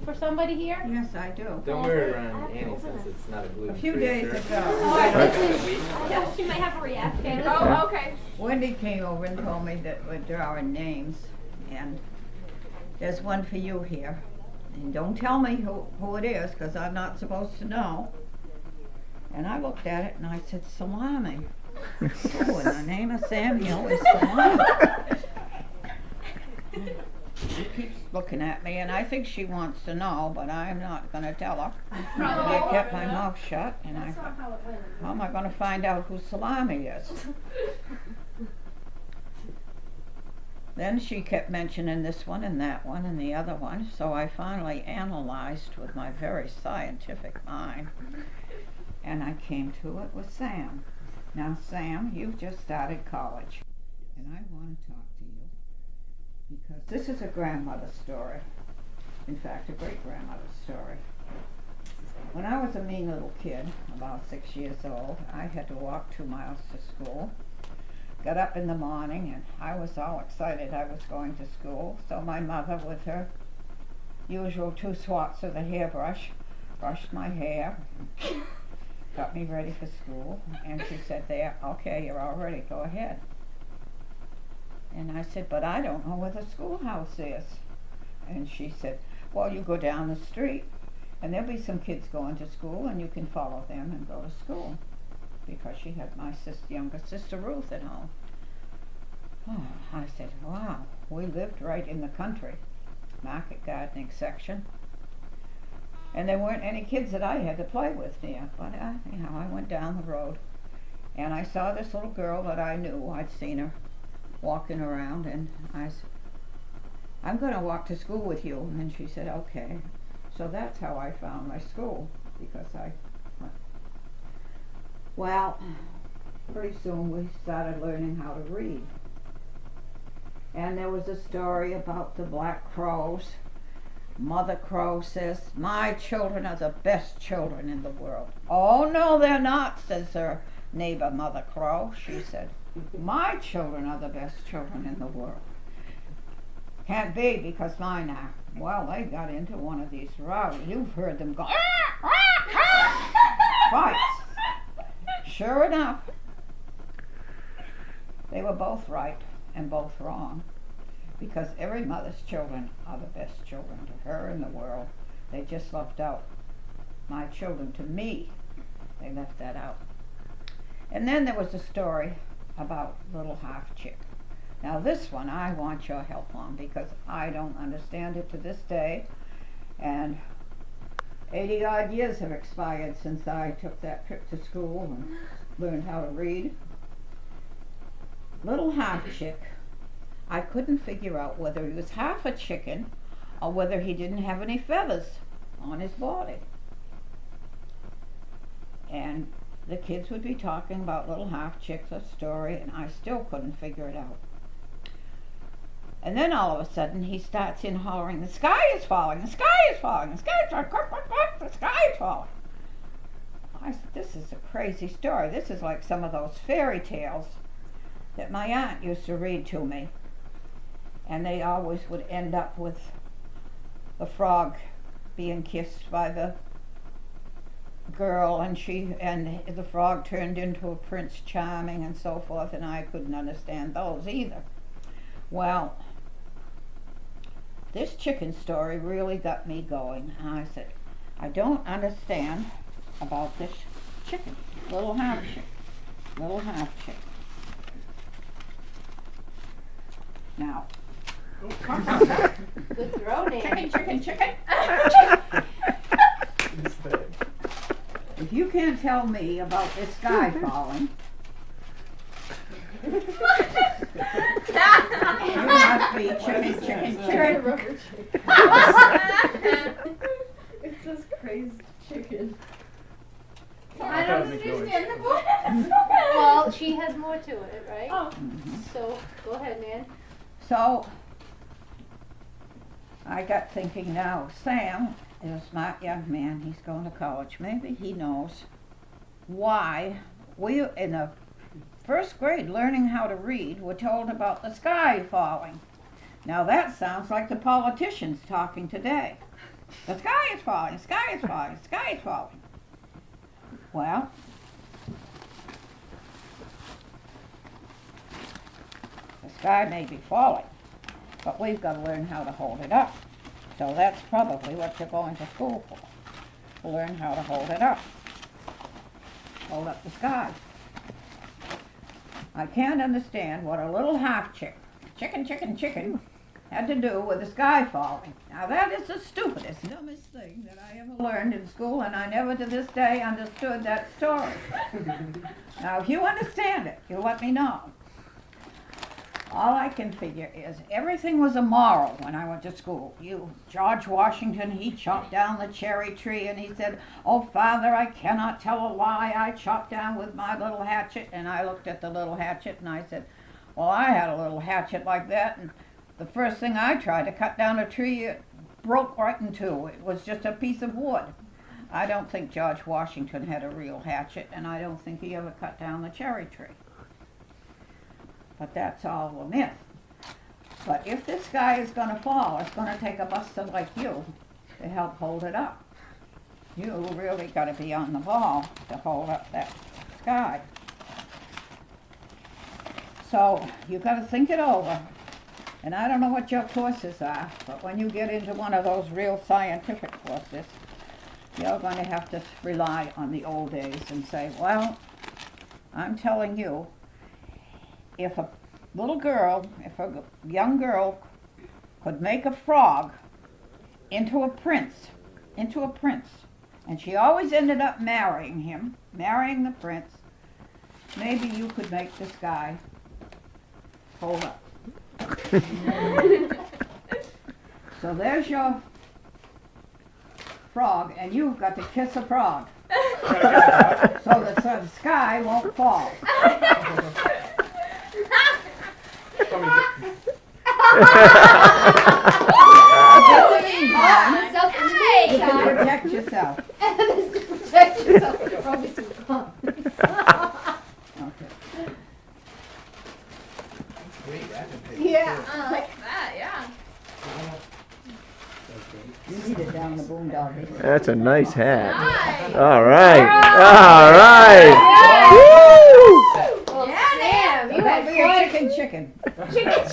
for somebody here? Yes, I do. Don't wear it around Annie since it's not a A gluten-free few days shirt. ago, Oh, she might have a reaction. Oh, okay. Wendy came over and told me that we're drawing names, and there's one for you here. And don't tell me who it is, because I'm not supposed to know. And I looked at it and I said, salami. Oh, and the name of Samuel is salami. She keeps looking at me, and I think she wants to know, but I'm not going to tell her. I kept my mouth shut, and I thought, how am I going to find out who salami is? Then she kept mentioning this one and that one and the other one, so I finally analyzed with my very scientific mind, and I came to it with Sam. Now, Sam, you've just started college, and I want to talk to you because this is a grandmother's story. In fact, a great-grandmother's story. When I was a mean little kid, about 6 years old, I had to walk 2 miles to school. Got up in the morning, and I was all excited I was going to school, so my mother, with her usual 2 swats of the hairbrush, brushed my hair, got me ready for school, and she said, there, okay, you're all ready, go ahead. And I said, but I don't know where the schoolhouse is. And she said, well, you go down the street, and there'll be some kids going to school, and you can follow them and go to school. Because she had my younger sister Ruth at home. Oh, I said, wow, we lived right in the country, market gardening section. And there weren't any kids that I had to play with near, but anyhow, I went down the road, and I saw this little girl that I knew. I'd seen her walking around, and I said, I'm going to walk to school with you. And she said, okay. So that's how I found my school, because well, pretty soon we started learning how to read. And there was a story about the black crows. Mother Crow says, my children are the best children in the world. Oh, no, they're not, says her neighbor, Mother Crow. She said, my children are the best children in the world. Can't be, because mine are. Well, they got into one of these rows. You've heard them go, fights. Sure enough, they were both right and both wrong, because every mother's children are the best children to her in the world. They just left out my children to me. They left that out. And then there was a story about Little Half Chick. Now this one I want your help on, because I don't understand it to this day, and 80 odd years have expired since I took that trip to school and learned how to read. Little Half Chick, I couldn't figure out whether he was half a chicken or whether he didn't have any feathers on his body. And the kids would be talking about Little Half Chick's story, and I still couldn't figure it out. And then all of a sudden he starts in hollering, the sky is falling, the sky is falling, the sky is falling, the sky is falling. I said, this is a crazy story. This is like some of those fairy tales that my aunt used to read to me. And they always would end up with the frog being kissed by the girl, and the frog turned into a Prince Charming and so forth, and I couldn't understand those either. Well, this chicken story really got me going. And I said, I don't understand about this chicken, Little Half Chick, Little Half Chick. Now, Good throw, Nanny. chicken. If you can't tell me about this sky falling, you must be chicken. It says crazy chicken. I don't understand the book. Well, she has more to it, right? Oh. So, go ahead, Nan. So, I got thinking now, Sam is a smart young man. He's going to college. Maybe he knows why we, in the first grade, learning how to read, were told about the sky falling. Now that sounds like the politicians talking today. The sky is falling, the sky is falling, the sky is falling. Well, the sky may be falling, but we've got to learn how to hold it up. So that's probably what you're going to school for, to learn how to hold it up. Hold up the sky. I can't understand what a little half chicken had to do with the sky falling. Now that is the stupidest, dumbest thing that I ever learned in school, and I never to this day understood that story. Now if you understand it, you let me know. All I can figure is everything was immoral when I went to school. George Washington, he chopped down the cherry tree and he said, "Oh, Father, I cannot tell a lie. I chopped down with my little hatchet." And I looked at the little hatchet and I said, "Well, I had a little hatchet like that, and the first thing I tried to cut down a tree, it broke right in two. It was just a piece of wood." I don't think George Washington had a real hatchet, and I don't think he ever cut down the cherry tree. But that's all a myth. But if this sky is going to fall, it's going to take a buster like you to help hold it up. You really got to be on the ball to hold up that sky. So you got to think it over. And I don't know what your courses are, but when you get into one of those real scientific courses, you're going to have to rely on the old days and say, well, I'm telling you, if a little girl, if a young girl could make a frog into a prince, and she always ended up marrying him, marrying the prince, maybe you could make the sky hold up. So there's your frog, and you've got to kiss a frog so the sky won't fall. You can protect yourself. Protect yourself from this bomb. Okay. Great advocate. Yeah. I like that, yeah. You need it down the boondoggle. That's a nice hat. Nice. All right. All right. Woo! Well, Sam, you That'll had be a quite chicken. chicken